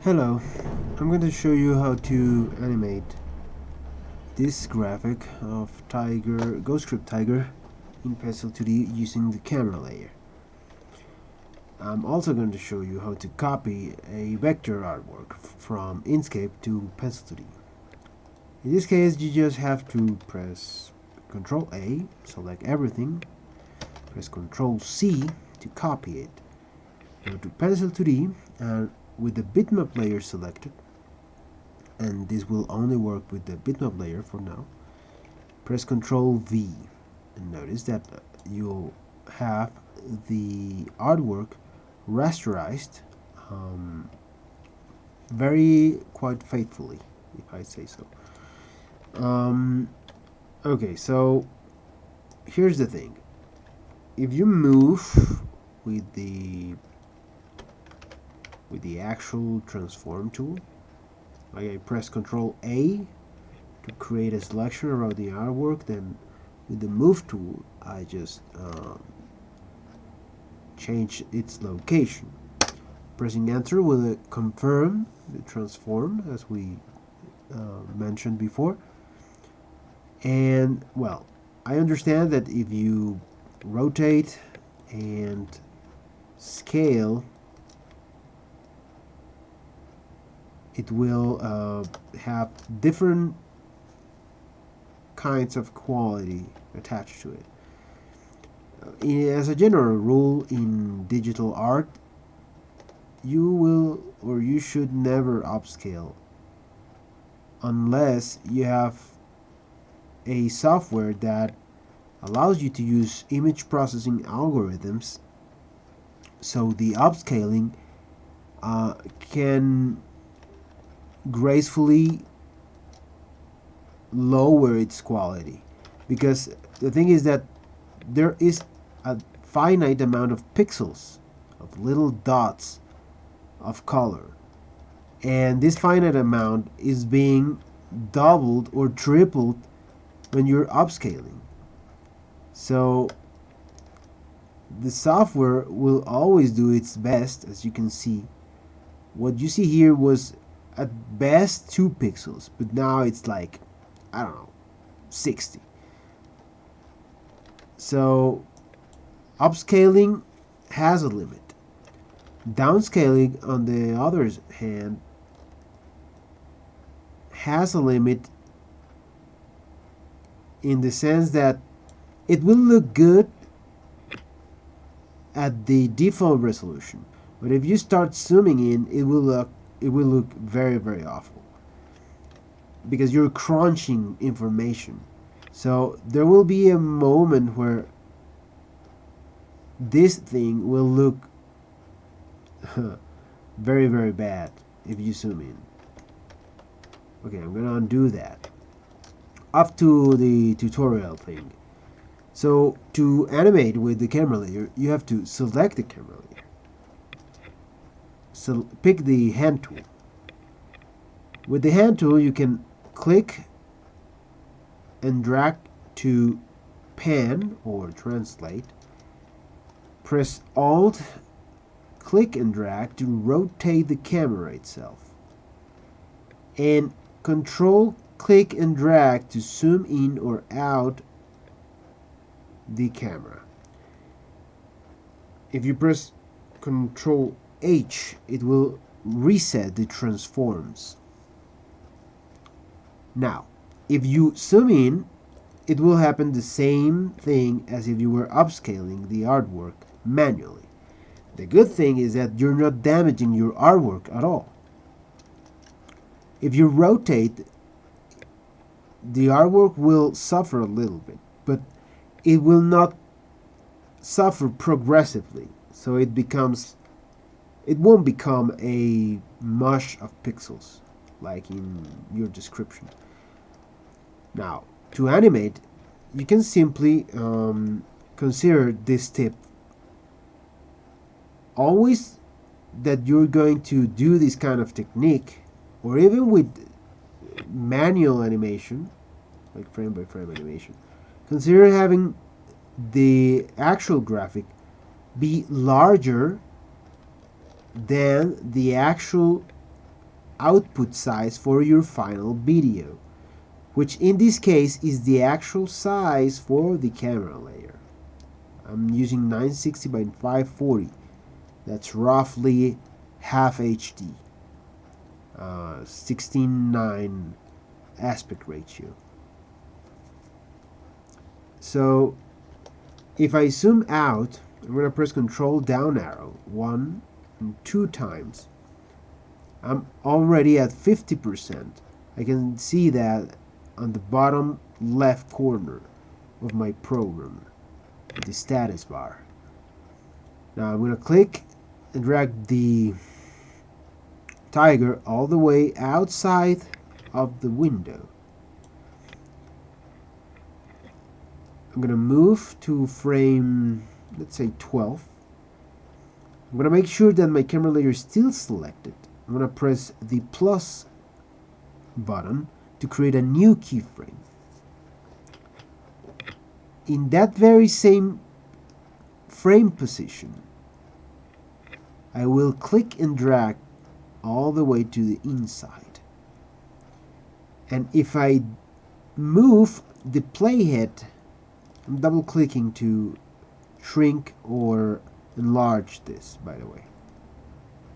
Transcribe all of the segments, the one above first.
Hello, I'm going to show you how to animate this graphic of Ghostscript Tiger in Pencil2D using the camera layer. I'm also going to show you how to copy a vector artwork from Inkscape to Pencil2D. In this case, you just have to press Ctrl A, select everything, press Ctrl C to copy it. Go to Pencil2D and with the bitmap layer selected, and this will only work with the bitmap layer for now, press Ctrl V and notice that you'll have the artwork rasterized very quite faithfully, if I say so. Okay, so here's the thing. If you move with the actual transform tool, like I press Ctrl A to create a selection around the artwork, then with the move tool I just change its location. Pressing enter will confirm the transform as we mentioned before. And well, I understand that if you rotate and scale, it will have different kinds of quality attached to it. As a general rule in digital art, you will or you should never upscale unless you have a software that allows you to use image processing algorithms, so the upscaling can gracefully lower its quality, because the thing is that there is a finite amount of pixels, of little dots of color, and this finite amount is being doubled or tripled when you're upscaling. So the software will always do its best. As you can see, what you see here was at best 2 pixels, but now it's like, I don't know, 60. So upscaling has a limit. Downscaling, on the other hand, has a limit in the sense that it will look good at the default resolution, but if you start zooming in, it will look very, very awful, because you're crunching information. So there will be a moment where this thing will look very, very bad if you zoom in. Okay, I'm gonna undo that. Up to the tutorial thing. So to animate with the camera layer, you have to select the camera layer. So pick the hand tool. With the hand tool, you can click and drag to pan or translate. Press Alt, click and drag to rotate the camera itself. And Control, click and drag to zoom in or out the camera. If you press Control H, it will reset the transforms. Now, if you zoom in, it will happen the same thing as if you were upscaling the artwork manually. The good thing is that you're not damaging your artwork at all. If you rotate, the artwork will suffer a little bit, but it will not suffer progressively, so it won't become a mush of pixels like in your description. Now, to animate, you can simply consider this tip. Always that you're going to do this kind of technique, or even with manual animation, like frame by frame animation, consider having the actual graphic be larger than the actual output size for your final video, which in this case is the actual size for the camera layer. I'm using 960 by 540. That's roughly half HD, 16:9 aspect ratio. So if I zoom out, I'm going to press Control down arrow 1 and 2 times. I'm already at 50%. I can see that on the bottom left corner of my program, the status bar. Now I'm going to click and drag the tiger all the way outside of the window. I'm going to move to frame, let's say 12. I'm going to make sure that my camera layer is still selected. I'm going to press the plus button to create a new keyframe. In that very same frame position, I will click and drag all the way to the inside. And if I move the playhead, I'm double clicking to shrink or enlarge this, by the way.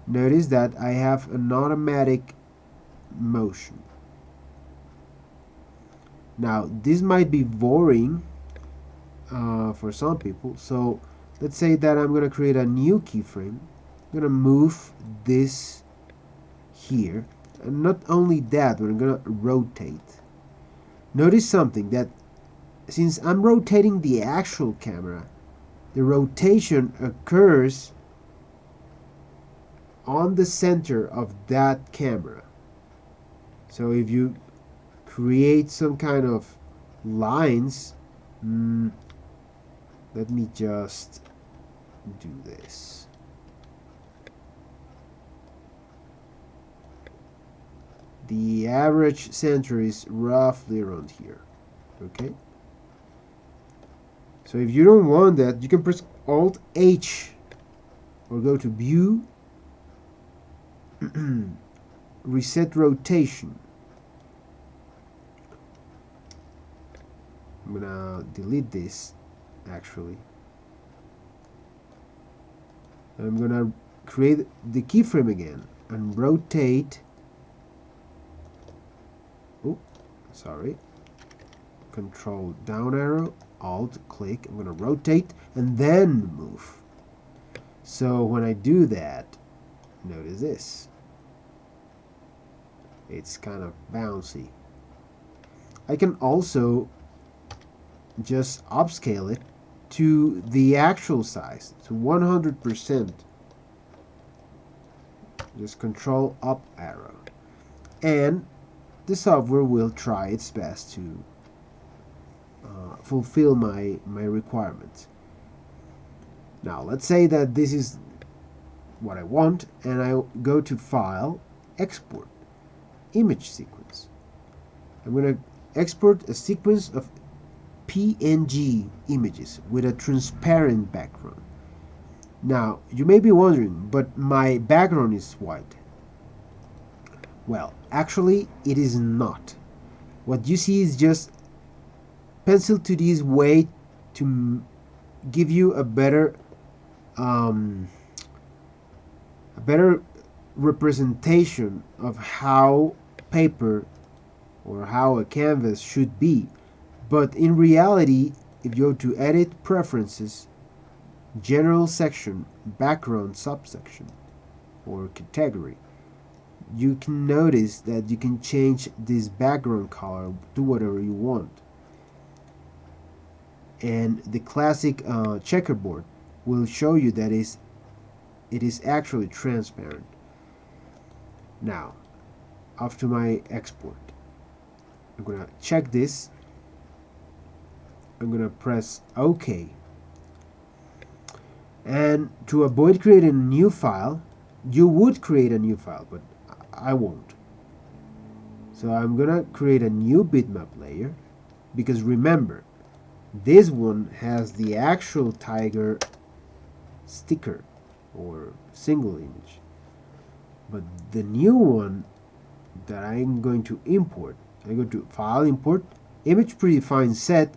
Notice that I have an automatic motion. Now this might be boring for some people, so let's say that I'm going to create a new keyframe. I'm going to move this here, and not only that, but I'm going to rotate. Notice something, that since I'm rotating the actual camera, the rotation occurs on the center of that camera. So if you create some kind of lines, let me just do this. The average center is roughly around here. Okay? So if you don't want that, you can press Alt H or go to View, Reset Rotation. I'm gonna delete this actually. I'm gonna create the keyframe again and rotate. Oh, sorry. Control down arrow, Alt click. I'm going to rotate and then move. So when I do that, notice this. It's kind of bouncy. I can also just upscale it to the actual size, to 100%. Just Control up arrow. And the software will try its best to fulfill my requirements. Now let's say that this is what I want, and I go to File, Export, Image Sequence. I'm going to export a sequence of PNG images with a transparent background. Now you may be wondering, but my background is white. Well, actually it is not. What you see is just Pencil2D's way to give you a better representation of how paper or how a canvas should be. But in reality, if you go to Edit Preferences, General Section, Background subsection, or Category, you can notice that you can change this background color to whatever you want. And the classic checkerboard will show you that it is actually transparent. Now, after my export, I'm going to check this. I'm going to press OK. And to avoid creating a new file, you would create a new file, but I won't. So I'm going to create a new bitmap layer, because remember, this one has the actual tiger sticker or single image, but the new one that I'm going to import. I go to File, Import, Image Predefined Set,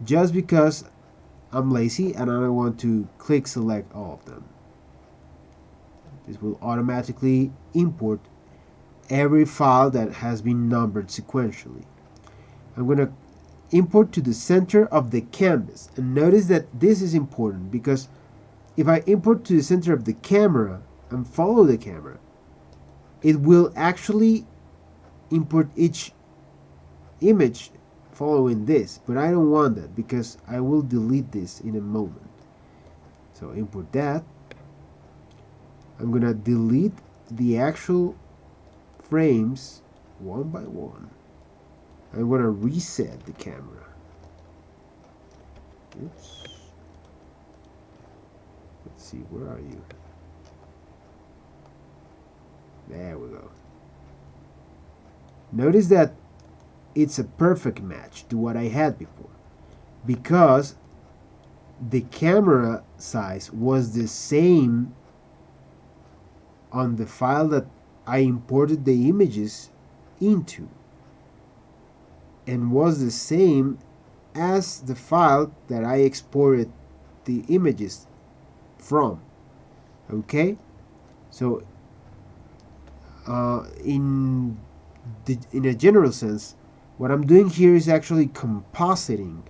just because I'm lazy and I don't want to click select all of them. This will automatically import every file that has been numbered sequentially. I'm going to import to the center of the canvas, and notice that this is important because if I import to the center of the camera and follow the camera, it will actually import each image following this, but I don't want that because I will delete this in a moment. So import that. I'm gonna delete the actual frames one by one. I'm gonna reset the camera. Oops. Let's see, where are you? There we go. Notice that it's a perfect match to what I had before because the camera size was the same on the file that I imported the images into, and was the same as the file that I exported the images from. Okay, so in a general sense, what I'm doing here is actually compositing.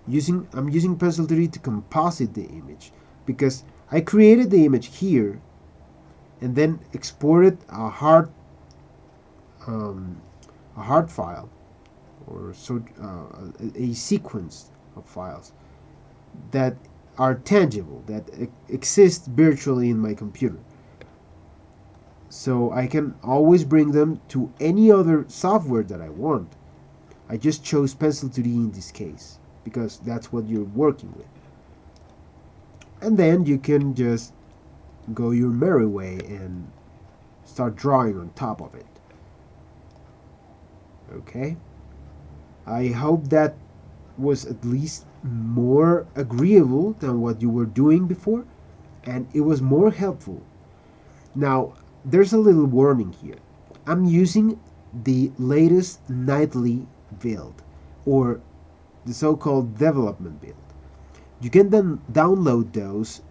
I'm using Pencil2D to composite the image because I created the image here and then exported a hard file, or a sequence of files that are tangible, that exist virtually in my computer. So I can always bring them to any other software that I want. I just chose Pencil2D in this case because that's what you're working with. And then you can just go your merry way and start drawing on top of it. Okay? I hope that was at least more agreeable than what you were doing before, and it was more helpful. Now, there's a little warning here. I'm using the latest nightly build, or the so-called development build. You can then download those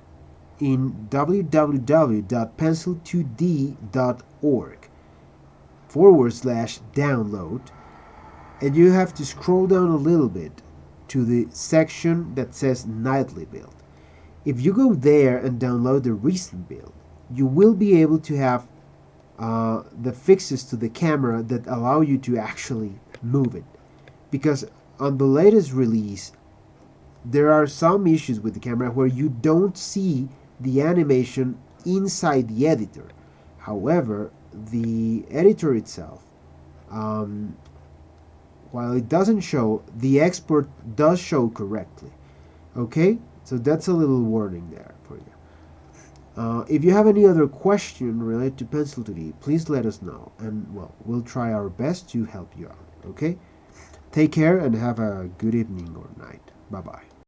in www.pencil2d.org/download, and you have to scroll down a little bit to the section that says nightly build. If you go there and download the recent build, you will be able to have the fixes to the camera that allow you to actually move it. Because on the latest release, there are some issues with the camera where you don't see the animation inside the editor. However, the editor itself, while it doesn't show, the export does show correctly. Okay, so that's a little warning there for you. If you have any other question related to Pencil2D, please let us know, and well, we'll try our best to help you out. Okay, take care and have a good evening or night. Bye bye.